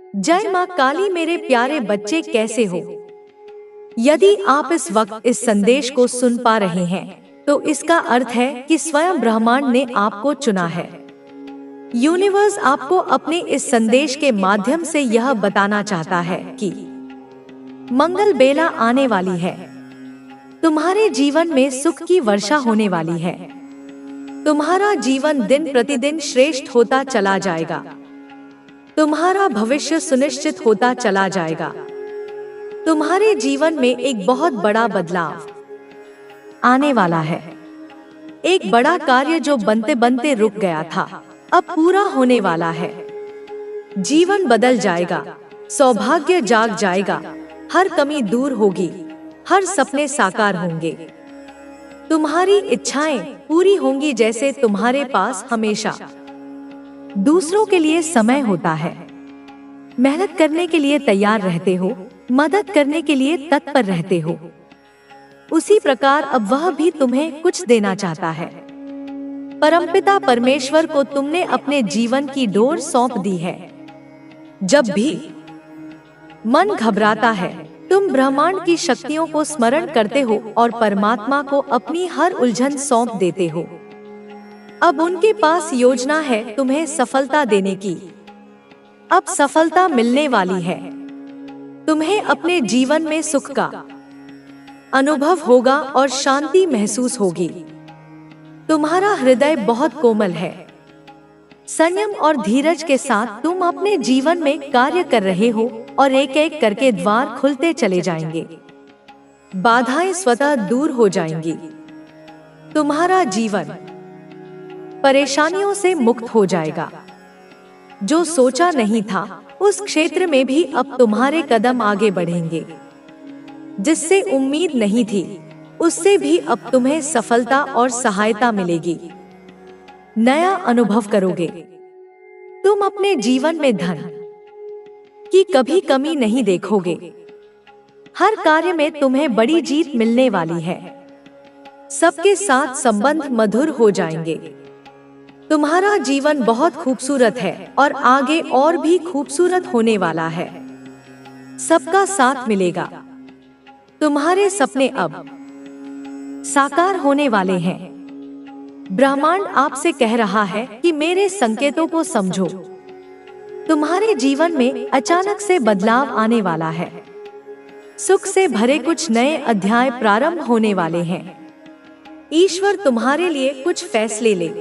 जय माँ काली। मेरे प्यारे बच्चे कैसे हो? यदि आप इस वक्त इस संदेश को सुन पा रहे हैं तो इसका अर्थ है कि स्वयं ब्रह्मांड ने आपको चुना है। यूनिवर्स आपको अपने इस संदेश के माध्यम से यह बताना चाहता है कि मंगल बेला आने वाली है। तुम्हारे जीवन में सुख की वर्षा होने वाली है। तुम्हारा जीवन दिन प्रतिदिन श्रेष्ठ होता चला जाएगा। तुम्हारा भविष्य सुनिश्चित होता चला जाएगा। तुम्हारे जीवन में एक बहुत बड़ा बदलाव आने वाला है। एक बड़ा कार्य जो बनते बनते रुक गया था अब पूरा होने वाला है। जीवन बदल जाएगा, सौभाग्य जाग जाएगा, हर कमी दूर होगी, हर सपने साकार होंगे। तुम्हारी इच्छाएं पूरी होंगी जैसे तुम्हारे पास हमेशा दूसरों के लिए समय होता है। मेहनत करने के लिए तैयार रहते हो, मदद करने के लिए तत्पर रहते हो। उसी प्रकार अब वह भी तुम्हें कुछ देना चाहता है। परमपिता परमेश्वर को तुमने अपने जीवन की डोर सौंप दी है। जब भी मन घबराता है तुम ब्रह्मांड की शक्तियों को स्मरण करते हो और परमात्मा को अपनी हर उलझन सौंप देते हो। अब उनके पास योजना है तुम्हें सफलता देने की। अब सफलता मिलने वाली है। तुम्हें अपने जीवन में सुख का अनुभव होगा और शांति महसूस होगी। तुम्हारा हृदय बहुत कोमल है। संयम और धीरज के साथ तुम अपने जीवन में कार्य कर रहे हो और एक एक करके द्वार खुलते चले जाएंगे। बाधाएं स्वतः दूर हो जाएंगी। तुम्हारा जीवन परेशानियों से मुक्त हो जाएगा। जो सोचा नहीं था उस क्षेत्र में भी अब तुम्हारे कदम आगे बढ़ेंगे। जिससे उम्मीद नहीं थी उससे भी अब तुम्हें सफलता और सहायता मिलेगी। नया अनुभव करोगे। तुम अपने जीवन में धन की कभी कमी नहीं देखोगे। हर कार्य में तुम्हें बड़ी जीत मिलने वाली है। सबके साथ संबंध मधुर हो जाएंगे। तुम्हारा जीवन बहुत खूबसूरत है और आगे और भी खूबसूरत होने वाला है। सबका साथ मिलेगा। तुम्हारे सपने अब साकार होने वाले हैं। ब्रह्मांड आपसे कह रहा है कि मेरे संकेतों को समझो। तुम्हारे जीवन में अचानक से बदलाव आने वाला है। सुख से भरे कुछ नए अध्याय प्रारंभ होने वाले हैं। ईश्वर तुम्हारे लिए कुछ फैसले ले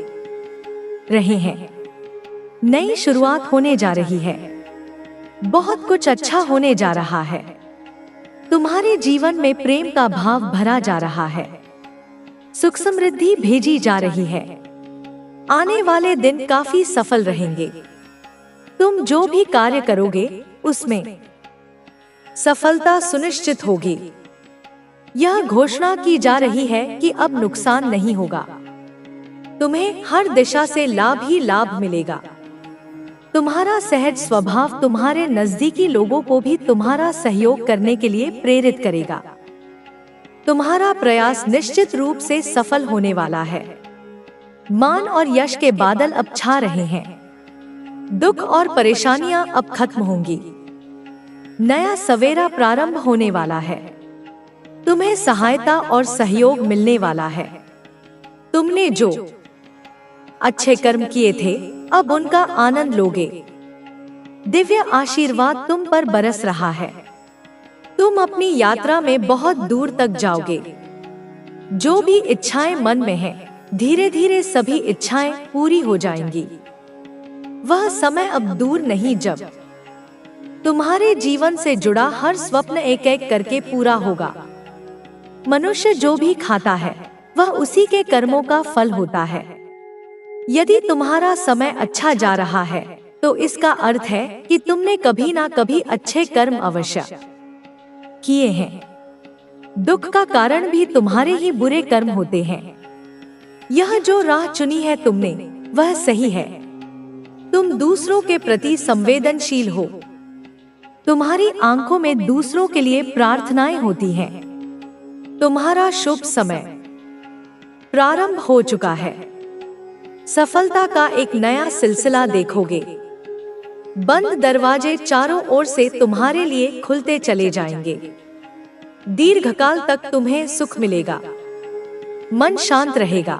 रहे हैं। नई शुरुआत होने जा रही है। बहुत कुछ अच्छा होने जा रहा है। तुम्हारे जीवन में प्रेम का भाव भरा जा रहा है। सुख समृद्धि भेजी जा रही है। आने वाले दिन काफी सफल रहेंगे। तुम जो भी कार्य करोगे उसमें सफलता सुनिश्चित होगी। यह घोषणा की जा रही है कि अब नुकसान नहीं होगा। तुम्हें हर दिशा से लाभ ही लाभ मिलेगा। तुम्हारा सहज स्वभाव तुम्हारे नजदीकी लोगों को भी तुम्हारा सहयोग करने के लिए प्रेरित करेगा। तुम्हारा प्रयास निश्चित रूप से सफल होने वाला है। मान और यश के बादल अब छा रहे हैं। दुख और परेशानियां अब खत्म होंगी। नया सवेरा प्रारंभ होने वाला है। तुम्हें सहायता और सहयोग मिलने वाला है। तुमने जो अच्छे कर्म किए थे अब उनका आनंद लोगे। दिव्य आशीर्वाद तुम पर बरस रहा है। तुम अपनी यात्रा में बहुत दूर तक जाओगे। जो भी इच्छाएं मन में हैं, धीरे धीरे सभी इच्छाएं पूरी हो जाएंगी। वह समय अब दूर नहीं जब तुम्हारे जीवन से जुड़ा हर स्वप्न एक एक करके पूरा होगा। मनुष्य जो भी खाता है वह उसी के कर्मों का फल होता है। यदि तुम्हारा समय अच्छा जा रहा है तो इसका अर्थ है कि तुमने कभी ना कभी अच्छे कर्म अवश्य किए हैं। दुख का कारण भी तुम्हारे ही बुरे कर्म होते हैं। यह जो राह चुनी है तुमने वह सही है। तुम दूसरों के प्रति संवेदनशील हो। तुम्हारी आंखों में दूसरों के लिए प्रार्थनाएं होती हैं। तुम्हारा शुभ समय प्रारंभ हो चुका है। सफलता का एक नया सिलसिला देखोगे। बंद दरवाजे चारों ओर से तुम्हारे लिए खुलते चले जाएंगे। दीर्घकाल तक तुम्हें सुख मिलेगा, मन शांत रहेगा,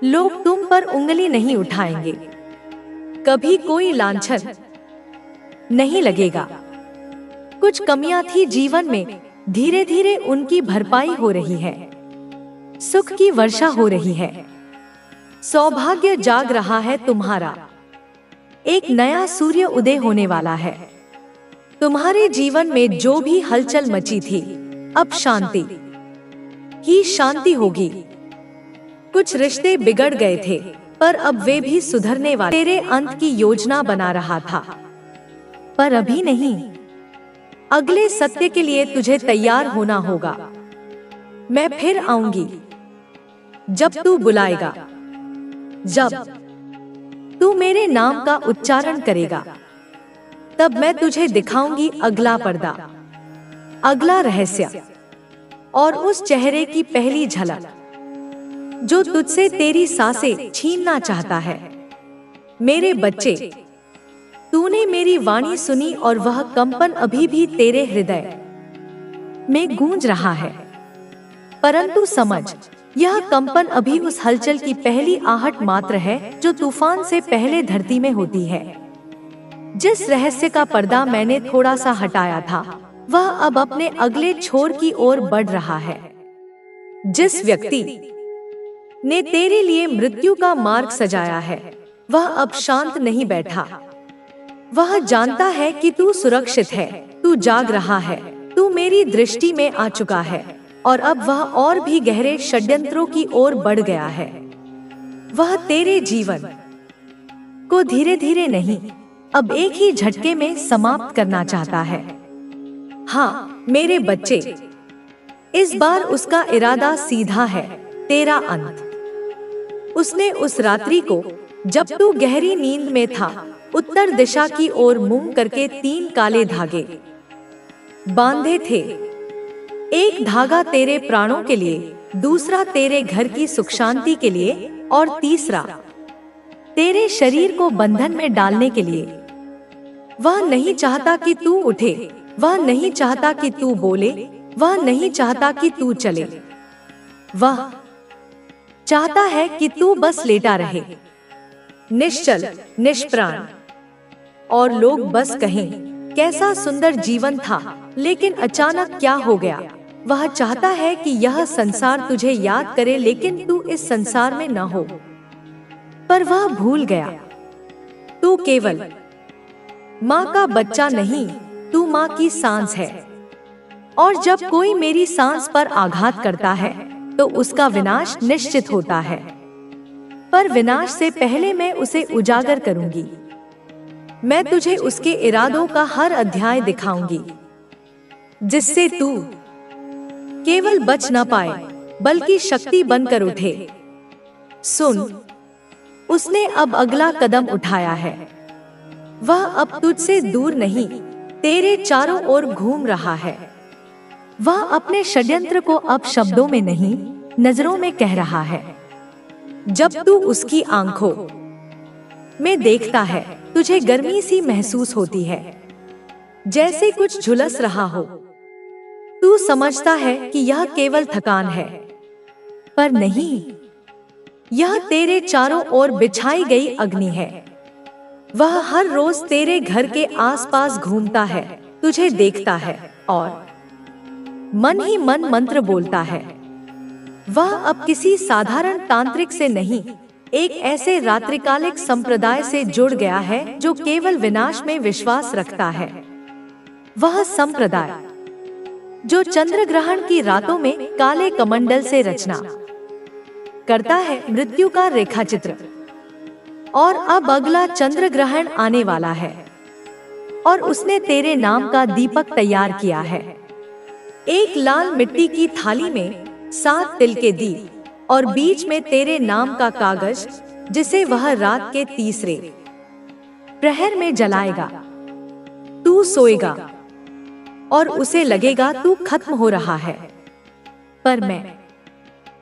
लोग तुम पर उंगली नहीं उठाएंगे, कभी कोई लांछन नहीं लगेगा। कुछ कमियां थी जीवन में, धीरे धीरे उनकी भरपाई हो रही है। सुख की वर्षा हो रही है, सौभाग्य जाग रहा है तुम्हारा। एक नया सूर्य उदय होने वाला है। तुम्हारे जीवन में जो भी हलचल मची थी, अब शांति ही शांति होगी। कुछ रिश्ते बिगड़ गए थे, पर अब वे भी सुधरने वाले। तेरे अंत की योजना बना रहा था, पर अभी नहीं। अगले सत्य के लिए तुझे तैयार होना होगा। मैं फिर आऊंगी जब तू बुलाएगा, जब तू मेरे नाम का उच्चारण करेगा, तब मैं तुझे दिखाऊंगी अगला पर्दा, अगला रहस्य और उस चेहरे की पहली झलक जो तुझसे तेरी सांसें छीनना चाहता है। मेरे बच्चे, तूने मेरी वाणी सुनी और वह कंपन अभी भी तेरे हृदय में गूंज रहा है। परंतु समझ, यह कंपन अभी उस हलचल की पहली आहट मात्र है जो तूफान से पहले धरती में होती है। जिस रहस्य का पर्दा मैंने थोड़ा सा हटाया था, वह अब अपने अगले छोर की ओर बढ़ रहा है। जिस व्यक्ति ने तेरे लिए मृत्यु का मार्ग सजाया है, वह अब शांत नहीं बैठा। वह जानता है कि तू सुरक्षित है, तू जाग रहा है, तू मेरी दृष्टि में आ चुका है और अब वह और भी गहरे षड्यंत्रों की ओर बढ़ गया है। वह तेरे जीवन को धीरे धीरे नहीं, अब एक ही झटके में समाप्त करना चाहता है। हाँ मेरे बच्चे, इस बार उसका इरादा सीधा है, तेरा अंत। उसने उस रात्रि को, जब तू गहरी नींद में था, उत्तर दिशा की ओर मुंह करके 3 काले धागे बांधे थे। एक धागा तेरे प्राणों के लिए, दूसरा तेरे घर की सुख शांति के लिए और तीसरा तेरे शरीर को बंधन में डालने के लिए। वह नहीं चाहता कि तू उठे, वह नहीं चाहता कि तू बोले, वह नहीं चाहता कि तू चले। वह चाहता है कि तू बस लेटा रहे, निश्चल, निष्प्राण, और लोग बस कहें कैसा सुंदर जीवन था। लेकिन अचानक क्या हो गया? वह चाहता है कि यह संसार तुझे याद करे, लेकिन तू इस संसार में न हो। पर वह भूल गया, तू केवल माँ का बच्चा नहीं, तू माँ की सांस है। और जब कोई मेरी सांस पर आघात करता है, तो उसका विनाश निश्चित होता है। पर विनाश से पहले मैं उसे उजागर करूंगी। मैं तुझे उसके इरादों का हर अध्याय दिखाऊंगी, जिससे तू केवल बच न पाए, बल्कि शक्ति बनकर उठे। सुन, उसने अब अगला कदम उठाया है। वह अब तुझसे दूर नहीं, तेरे चारों ओर घूम रहा है। वह अपने षड्यंत्र को अब शब्दों में नहीं, नजरों में कह रहा है। जब तू उसकी आंखों में देखता है, तुझे गर्मी सी महसूस होती है, जैसे कुछ झुलस रहा हो। तू समझता है कि यह केवल थकान है, पर नहीं, यह तेरे चारों ओर बिछाई गई अग्नि है। वह हर रोज तेरे घर के आसपास घूमता है, तुझे देखता है और मन ही मन मंत्र बोलता है। वह अब किसी साधारण तांत्रिक से नहीं, एक ऐसे रात्रिकालिक संप्रदाय से जुड़ गया है जो केवल विनाश में विश्वास रखता है। वह संप्रदाय जो चंद्र ग्रहण की रातों में काले कमंडल से रचना करता है मृत्यु का रेखाचित्र। और अब अगला चंद्र ग्रहण आने वाला है, और उसने तेरे नाम का दीपक तैयार किया है। एक लाल मिट्टी की थाली में 7 तिल के दीप और बीच में तेरे नाम का कागज, जिसे वह रात के तीसरे प्रहर में जलाएगा। तू सोएगा और उसे लगेगा तू खत्म हो रहा है, पर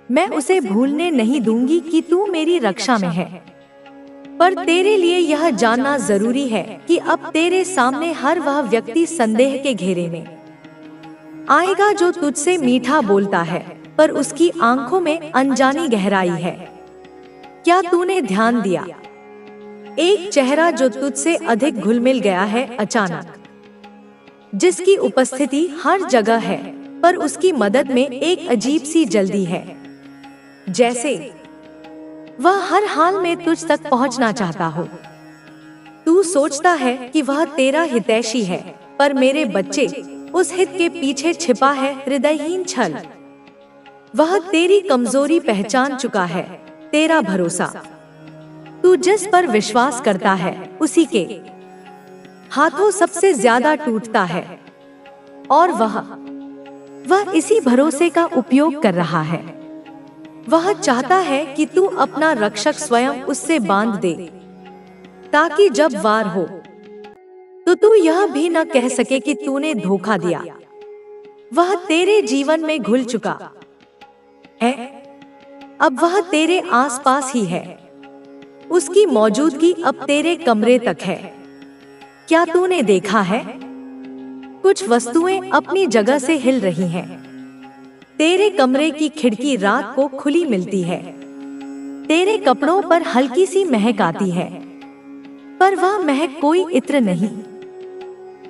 मैं उसे भूलने नहीं दूंगी कि तू मेरी रक्षा में है। पर तेरे लिए यह जानना जरूरी है कि अब तेरे सामने हर वह व्यक्ति संदेह के घेरे में आएगा जो तुझसे मीठा बोलता है, पर उसकी आंखों में अनजानी गहराई है। क्या तूने ध्यान दिया? एक चेहरा जो तुझसे अधिक घुल मिल गया है अचानक, जिसकी उपस्थिति हर जगह है, पर उसकी मदद में एक अजीब सी जल्दी है, जैसे वह हर हाल में तुझ तक पहुंचना चाहता हो। तू सोचता है कि वह तेरा हितैषी है, पर मेरे बच्चे, उस हित के पीछे छिपा है हृदयहीन छल। वह तेरी कमजोरी पहचान चुका है, तेरा भरोसा। तू जिस पर विश्वास करता है उसी के हाथों सबसे ज्यादा टूटता है, और वह इसी भरोसे का उपयोग कर रहा है। वह चाहता है कि तू अपना रक्षक स्वयं उससे बांध दे, ताकि जब वार हो तो तू यह भी न कह सके कि तूने धोखा दिया। वह तेरे जीवन में घुल चुका है, अब वह तेरे आसपास ही है। उसकी मौजूदगी अब तेरे कमरे तक है। क्या तूने देखा है? कुछ वस्तुएं अपनी जगह से हिल रही हैं। तेरे कमरे की खिड़की रात को खुली मिलती है। तेरे कपड़ों पर हल्की सी महक आती है, पर वह महक कोई इत्र नहीं,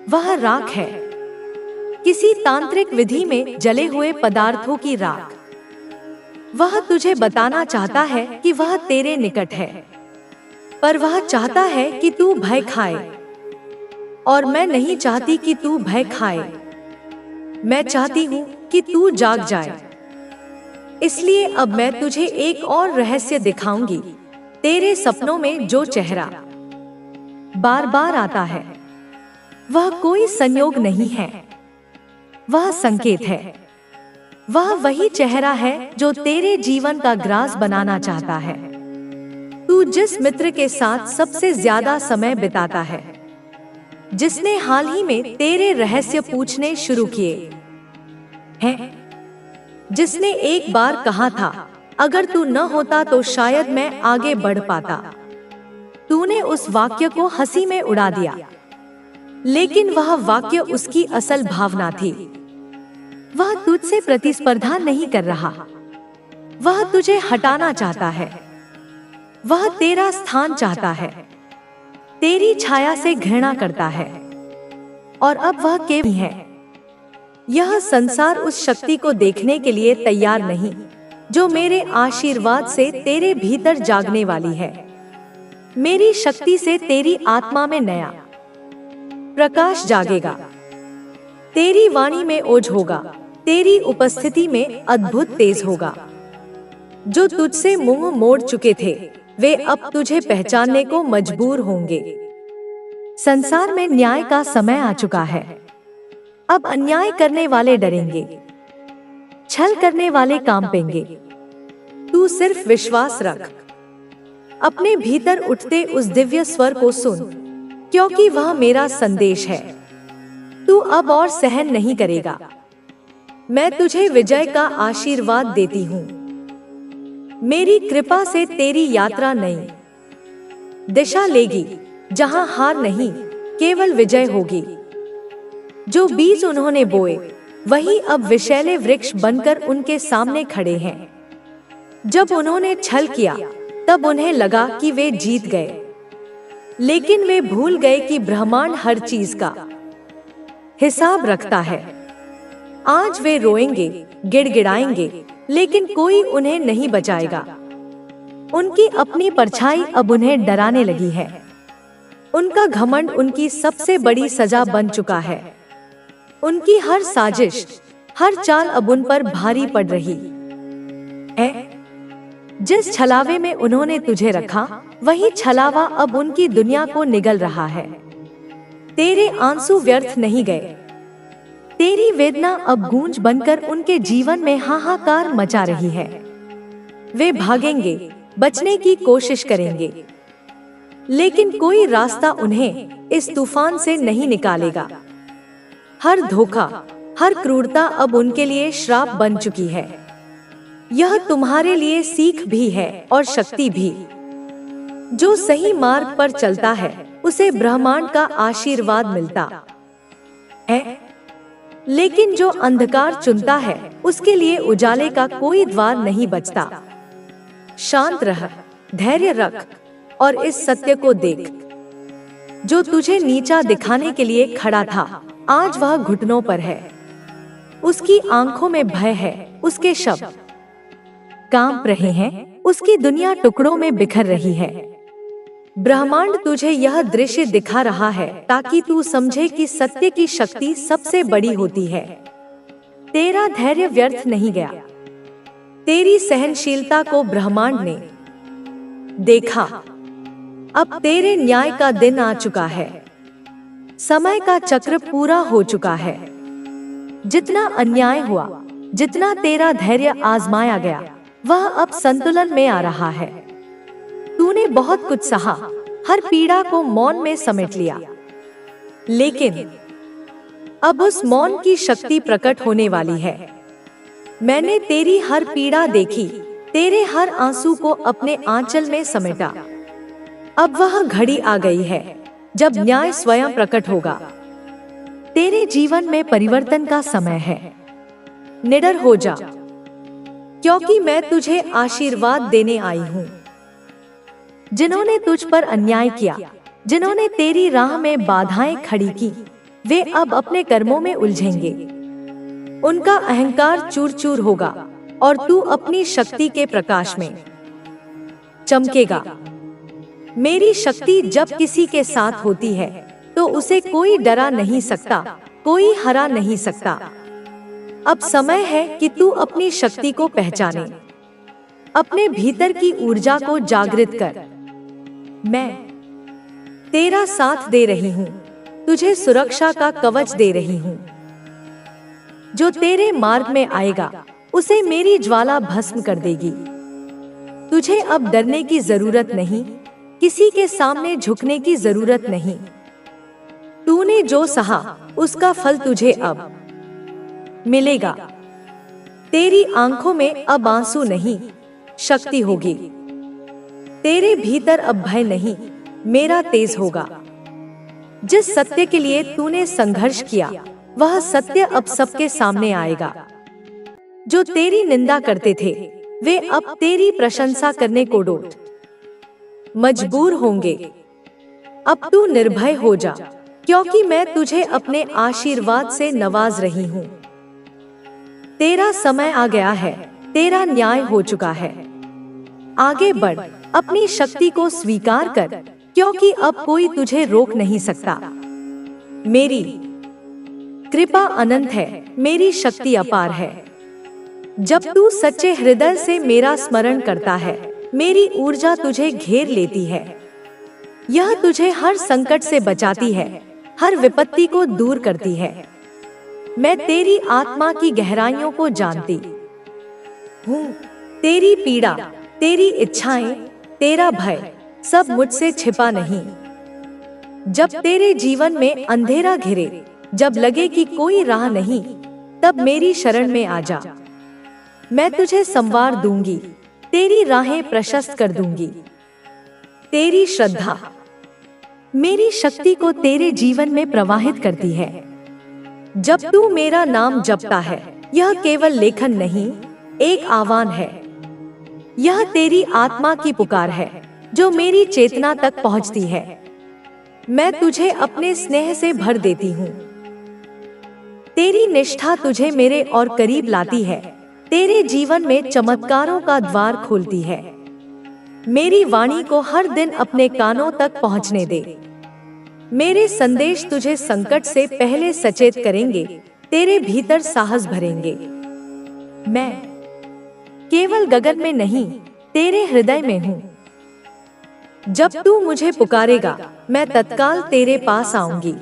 वह राख है, किसी तांत्रिक विधि में जले हुए पदार्थों की राख। वह तुझे बताना चाहता है कि वह तेरे निकट है, पर वह चाहता है कि तू भय खाए, और मैं नहीं चाहती कि तू भय खाए। मैं चाहती हूँ कि तू जाग जाए। इसलिए अब मैं तुझे एक और रहस्य दिखाऊंगी। तेरे सपनों में जो चेहरा बार बार आता है, वह कोई संयोग नहीं है, वह संकेत है। वह वही चेहरा है जो तेरे जीवन का ग्रास बनाना चाहता है। तू जिस मित्र के साथ सबसे ज्यादा समय बिताता है, जिसने हाल ही में तेरे रहस्य पूछने शुरू किए हैं, जिसने एक बार कहा था, अगर तू न होता तो शायद मैं आगे बढ़ पाता। तूने उस वाक्य को हंसी में उड़ा दिया, लेकिन वह वाक्य उसकी असल भावना थी। वह तुझसे प्रतिस्पर्धा नहीं कर रहा, वह तुझे हटाना चाहता है। वह तेरा स्थान चाहता है, तेरी छाया से घृणा करता है, और अब वह केवल है। यह संसार उस शक्ति को देखने के लिए तैयार नहीं जो मेरे आशीर्वाद से तेरे भीतर जागने वाली है। मेरी शक्ति से तेरी आत्मा में नया प्रकाश जागेगा। तेरी वाणी में ओज होगा, तेरी उपस्थिति में अद्भुत तेज होगा। जो तुझसे मुंह मोड़ चुके थे, वे अब तुझे पहचानने को मजबूर होंगे। संसार में न्याय का समय आ चुका है। अब अन्याय करने वाले डरेंगे, छल करने वाले कांपेंगे। तू सिर्फ विश्वास रख, अपने भीतर उठते उस दिव्य स्वर को सुन, क्योंकि वह मेरा संदेश है। तू अब और सहन नहीं करेगा। मैं तुझे विजय का आशीर्वाद देती हूँ। मेरी कृपा से तेरी यात्रा नई दिशा लेगी, जहाँ हार नहीं, केवल विजय होगी। जो बीज उन्होंने बोए, वही अब विषैले वृक्ष बनकर उनके सामने खड़े हैं। जब उन्होंने छल किया, तब उन्हें लगा कि वे जीत गए, लेकिन वे भूल गए कि ब्रह्मांड हर चीज का हिसाब रखता है। आज वे रोएंगे, गिड़गिड़ाएंगे, लेकिन कोई उन्हें नहीं बचाएगा। उनकी अपनी परछाई अब उन्हें डराने लगी है। उनका घमंड उनकी सबसे बड़ी सजा बन चुका है। उनकी हर साजिश, हर चाल अब उन पर भारी पड़ रही है। जिस छलावे में उन्होंने तुझे रखा, वही छलावा अब उनकी दुनिया को निगल रहा है। तेरे आंसू व्यर्थ नहीं गए। तेरी वेदना अब गूंज बनकर उनके जीवन में हाहाकार मचा रही है। वे भागेंगे, बचने की कोशिश करेंगे, लेकिन कोई रास्ता उन्हें इस तूफान से नहीं निकालेगा। हर धोखा, हर क्रूरता अब उनके लिए श्राप बन चुकी है। यह तुम्हारे लिए सीख भी है और शक्ति भी। जो सही मार्ग पर चलता है उसे ब्रह्मांड का आशीर्वाद मिलता है, लेकिन जो अंधकार चुनता है उसके लिए उजाले का कोई द्वार नहीं बचता। शांत रह, धैर्य रख और इस सत्य को देख। जो तुझे नीचा दिखाने के लिए खड़ा था आज वह घुटनों पर है। उसकी आंखों में भय है, उसके शब्द कांप रहे हैं, उसकी दुनिया टुकड़ों में बिखर रही है। ब्रह्मांड तुझे यह दृश्य दिखा रहा है ताकि तू समझे कि सत्य की शक्ति सबसे बड़ी होती है। तेरा धैर्य व्यर्थ नहीं गया। तेरी सहनशीलता को ब्रह्मांड ने देखा। अब तेरे न्याय का दिन आ चुका है। समय का चक्र पूरा हो चुका है। जितना अन्याय हुआ, जितना तेरा धैर्य आजमाया गया, वह अब संतुलन में आ रहा है। तूने बहुत कुछ सहा, हर पीड़ा को मौन में समेट लिया, लेकिन अब उस मौन की शक्ति प्रकट होने वाली है। मैंने तेरी हर पीड़ा देखी, तेरे हर आंसू को अपने आंचल में समेटा। अब वह घड़ी आ गई है जब न्याय स्वयं प्रकट होगा। तेरे जीवन में परिवर्तन का समय है। निडर हो जा, क्योंकि मैं तुझे आशीर्वाद देने आई हूँ। जिन्होंने तुझ पर अन्याय किया, जिन्होंने तेरी राह में बाधाएं खड़ी की, वे अब अपने कर्मों में उलझेंगे। उनका अहंकार चूर चूर होगा और तू अपनी शक्ति के प्रकाश में चमकेगा। मेरी शक्ति जब किसी के साथ होती है तो उसे कोई डरा नहीं सकता, कोई हरा नहीं सकता। अब समय है कि तू अपनी शक्ति को पहचाने, अपने भीतर की ऊर्जा को जागृत कर। मैं तेरा साथ दे रही हूँ, तुझे सुरक्षा का कवच दे रही हूँ। जो तेरे मार्ग में आएगा उसे मेरी ज्वाला भस्म कर देगी। तुझे अब डरने की जरूरत नहीं, किसी के सामने झुकने की जरूरत नहीं। तूने जो सहा उसका फल तुझे अब मिलेगा। तेरी आंखों में अब आंसू नहीं, शक्ति होगी। तेरे भीतर अब भय नहीं, मेरा तेज होगा। जिस सत्य के लिए तूने संघर्ष किया वह सत्य अब सबके सामने आएगा। जो तेरी निंदा करते थे वे अब तेरी प्रशंसा करने को डोट मजबूर होंगे। अब तू निर्भय हो जा, क्योंकि मैं तुझे अपने आशीर्वाद से नवाज रही हूँ। तेरा समय आ गया है, तेरा न्याय हो चुका है। आगे बढ़, अपनी शक्ति को स्वीकार कर, क्योंकि अब कोई तुझे रोक नहीं सकता। मेरी कृपा अनंत है, मेरी शक्ति अपार है। जब तू सच्चे हृदय से मेरा स्मरण करता है, मेरी ऊर्जा तुझे घेर लेती है। यह तुझे हर संकट से बचाती है, हर विपत्ति को दूर करती है। मैं तेरी आत्मा की गहराइयों को जानती हूँ। तेरी पीड़ा, तेरी इच्छाएं, तेरा भय सब मुझसे छिपा नहीं। जब तेरे जीवन में अंधेरा घिरे, जब लगे कि कोई राह नहीं, तब मेरी शरण में आ जा। मैं तुझे संवार दूंगी, तेरी राहें प्रशस्त कर दूंगी। तेरी श्रद्धा मेरी शक्ति को तेरे जीवन में प्रवाहित करती है। जब तू मेरा नाम जपता है, यह केवल लेखन नहीं, एक आह्वान है। यह तेरी आत्मा की पुकार है जो मेरी चेतना तक पहुंचती है। मैं तुझे अपने स्नेह से भर देती हूँ। तेरी निष्ठा तुझे मेरे और करीब लाती है, तेरे जीवन में चमत्कारों का द्वार खोलती है। मेरी वाणी को हर दिन अपने कानों तक पहुंचने दे। मेरे संदेश तुझे संकट से पहले सचेत करेंगे, तेरे भीतर साहस भरेंगे। मैं केवल गगन में नहीं, तेरे हृदय में हूँ। जब तू मुझे पुकारेगा, मैं तत्काल तेरे पास आऊंगी।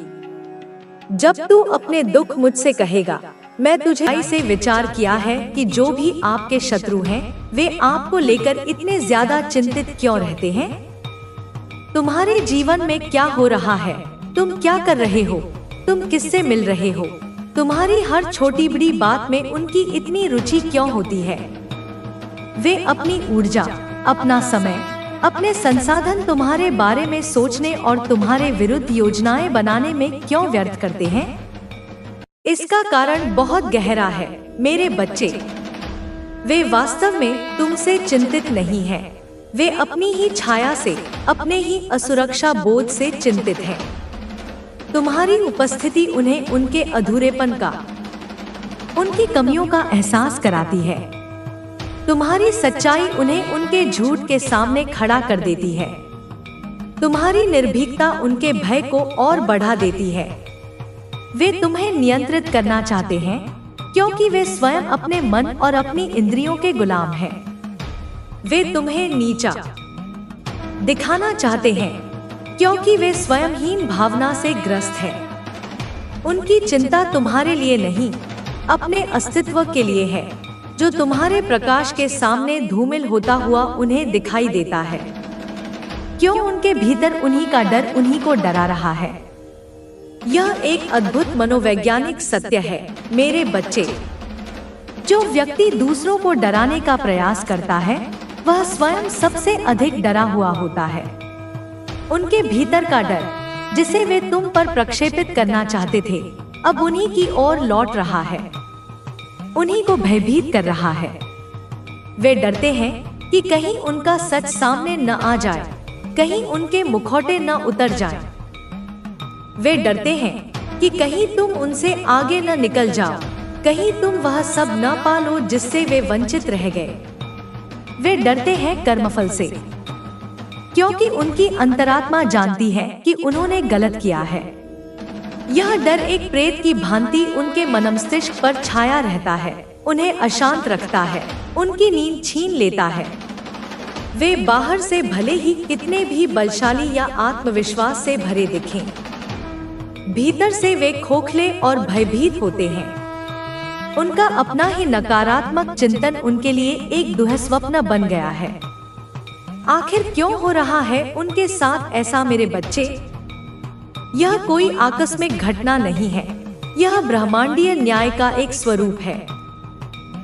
जब तू अपने दुख मुझसे कहेगा, मैं तुझे से विचार किया है कि जो भी आपके शत्रु हैं, वे आपको लेकर इतने ज्यादा चिंतित क्यों रहते हैं? तुम्हारे जीवन में क्या हो रहा है? तुम क्या कर रहे हो? तुम किससे मिल रहे हो? तुम्हारी हर छोटी बड़ी बात में उनकी इतनी रुचि क्यों होती है? वे अपनी ऊर्जा, अपना समय, अपने संसाधन तुम्हारे बारे में सोचने और तुम्हारे विरुद्ध योजनाएं बनाने में क्यों व्यर्थ करते हैं? इसका कारण बहुत गहरा है मेरे बच्चे। वे वास्तव में तुमसे चिंतित नहीं हैं। वे अपनी ही छाया से, अपने ही असुरक्षा बोध से चिंतित हैं। तुम्हारी उपस्थिति उन्हें उनके अधूरेपन का, उनकी कमियों का एहसास कराती है। तुम्हारी सच्चाई उन्हें उनके झूठ के सामने खड़ा कर देती है। तुम्हारी निर्भीकता उनके भय को और बढ़ा देती है। वे तुम्हें नियंत्रित करना चाहते हैं क्योंकि वे स्वयं अपने मन और अपनी इंद्रियों के गुलाम हैं। वे तुम्हें नीचा दिखाना चाहते हैं क्योंकि वे स्वयं हीन भावना से ग्रस्त हैं। उनकी चिंता तुम्हारे लिए नहीं, अपने अस्तित्व के लिए है, जो तुम्हारे प्रकाश के सामने धूमिल होता हुआ उन्हें दिखाई देता है। क्यों उनके भीतर उन्हीं का डर उन्हीं को डरा रहा है। यह एक अद्भुत मनोवैज्ञानिक सत्य है मेरे बच्चे। जो व्यक्ति दूसरों को डराने का प्रयास करता है वह स्वयं सबसे अधिक डरा हुआ होता है। उनके भीतर का डर, जिसे वे तुम पर प्रक्षेपित करना चाहते थे, अब उन्हीं की ओर लौट रहा है, उन्हीं को भयभीत कर रहा है। वे डरते हैं कि कहीं उनका सच सामने न आ जाए, कहीं उनके मुखौटे न उतर जाएं। वे डरते हैं कि कहीं तुम उनसे आगे न निकल जाओ, कहीं तुम वह सब न पालो जिससे वे वंचित रह गए। वे डरते हैं कर्मफल से, क्योंकि उनकी अंतरात्मा जानती है कि उन्होंने गलत किया है। यह डर एक प्रेत की भांति उनके मनमस्तिष्क पर छाया रहता है, उन्हें अशांत रखता है, उनकी नींद छीन लेता है। वे बाहर से भले ही कितने भी बलशाली या आत्मविश्वास से भरे दिखें, भीतर से वे खोखले और भयभीत होते हैं। उनका अपना ही नकारात्मक चिंतन उनके लिए एक दुःस्वप्न बन गया है। आखिर क्यों हो रहा है उनके साथ ऐसा मेरे बच्चे? यह कोई आकस्मिक घटना नहीं है, यह ब्रह्मांडीय न्याय का एक स्वरूप है।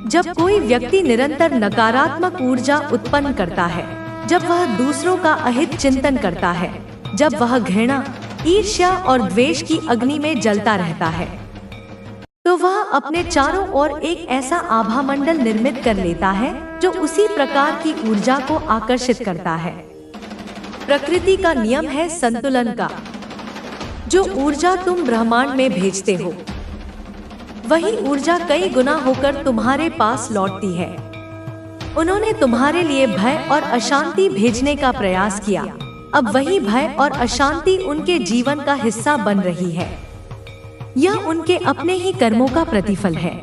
जब कोई व्यक्ति निरंतर नकारात्मक ऊर्जा उत्पन्न करता है, जब वह दूसरों का अहित चिंतन करता है, जब वह घृणा, ईर्ष्या और द्वेष की अग्नि में जलता रहता है, तो वह अपने चारों ओर एक ऐसा आभा मंडल निर्मित कर लेता है जो उसी प्रकार की ऊर्जा को आकर्षित करता है। प्रकृति का नियम है संतुलन का। जो ऊर्जा तुम ब्रह्मांड में भेजते हो, वही ऊर्जा कई गुना होकर तुम्हारे पास लौटती है। उन्होंने तुम्हारे लिए भय और अशांति भेजने का प्रयास किया, अब वही भय और अशांति उनके जीवन का हिस्सा बन रही है। यह उनके अपने ही कर्मों का प्रतिफल है।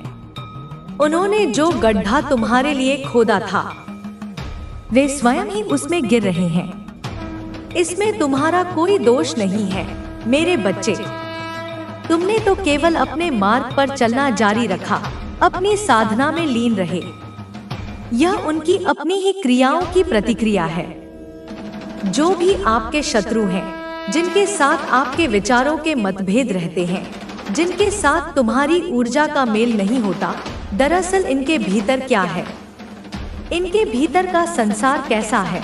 उन्होंने जो गड्ढा तुम्हारे लिए खोदा था, वे स्वयं ही उसमें गिर रहे हैं। इसमें तुम्हारा कोई दोष नहीं है मेरे बच्चे। तुमने तो केवल अपने मार्ग पर चलना जारी रखा, अपनी साधना में लीन रहे। यह उनकी अपनी ही क्रियाओं की प्रतिक्रिया है। जो भी आपके शत्रु हैं, जिनके साथ आपके विचारों के मतभेद रहते हैं, जिनके साथ तुम्हारी ऊर्जा का मेल नहीं होता, दरअसल इनके भीतर क्या है, इनके भीतर का संसार कैसा है,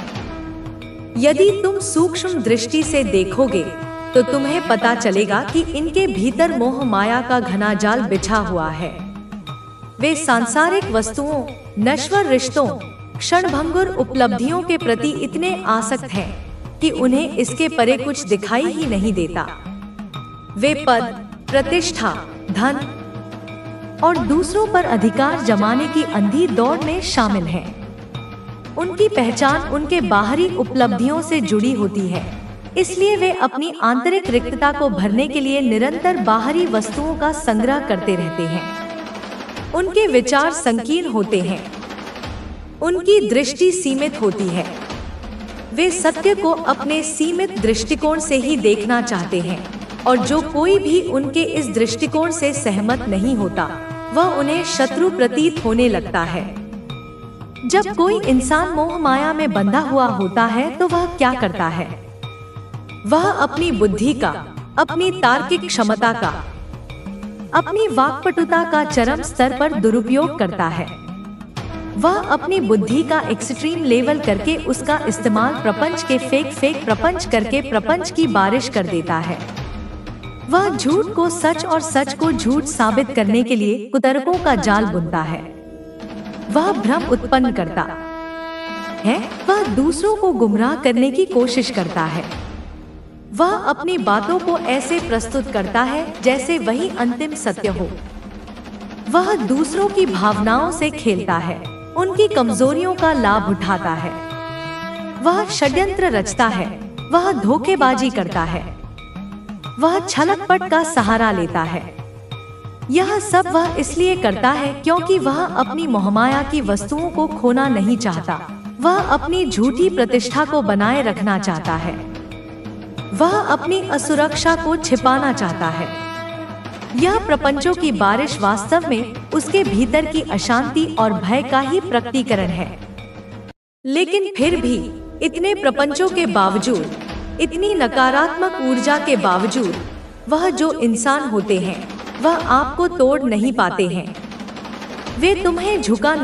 यदि तुम सूक्ष्म दृष्टि से देखोगे तो तुम्हें पता चलेगा कि इनके भीतर मोह माया का घना जाल बिछा हुआ है। वे सांसारिक वस्तुओं, नश्वर रिश्तों, क्षणभंगुर उपलब्धियों के प्रति इतने आसक्त हैं कि उन्हें इसके परे कुछ दिखाई ही नहीं देता। वे पद, प्रतिष्ठा, धन और दूसरों पर अधिकार जमाने की अंधी दौड़ में शामिल हैं। उनकी पहचान उनके बाहरी उपलब्धियों से जुड़ी होती है, इसलिए वे अपनी आंतरिक रिक्तता को भरने के लिए निरंतर बाहरी वस्तुओं का संग्रह करते रहते हैं। उनके विचार संकीर्ण होते हैं, उनकी दृष्टि सीमित होती है। वे सत्य को अपने सीमित दृष्टिकोण से ही देखना चाहते हैं, और जो कोई भी उनके इस दृष्टिकोण से सहमत नहीं होता, वह उन्हें शत्रु प्रतीत होने लगता है। जब कोई इंसान मोह माया में बंधा हुआ होता है तो वह क्या करता है? वह अपनी बुद्धि का, अपनी तार्किक क्षमता का, अपनी वाक्पटुता का चरम स्तर पर दुरुपयोग करता है। वह अपनी बुद्धि का एक्सट्रीम लेवल करके उसका इस्तेमाल प्रपंच के फेक प्रपंच करके प्रपंच की बारिश कर देता है। वह झूठ को सच और सच को झूठ साबित करने के लिए कुतर्कों का जाल बुनता है। वह भ्रम उत्पन्न करता है। वह दूसरों को गुमराह करने की कोशिश करता है। वह अपनी बातों को ऐसे प्रस्तुत करता है जैसे वही अंतिम सत्य हो। वह दूसरों की भावनाओं से खेलता है, उनकी कमजोरियों का लाभ उठाता है। वह षड्यंत्र रचता है, वह धोखेबाजी करता है, वह छलकपट का सहारा लेता है। यह सब वह इसलिए करता है क्योंकि वह अपनी मोहमाया की वस्तुओं को खोना नहीं चाहता। वह अपनी झूठी प्रतिष्ठा को बनाए रखना चाहता है। वह अपनी असुरक्षा को छिपाना चाहता है। यह प्रपंचों की बारिश वास्तव में उसके भीतर की अशांति और भय का ही प्रकटीकरण है। लेकिन फिर भी इतने प्रपंचों के बावजूद, इतनी नकारात्मक ऊर्जा के बावजूद, वह जो इंसान होते हैं वह आपको तोड़ नहीं पाते हैं। वे तुम्हें झुका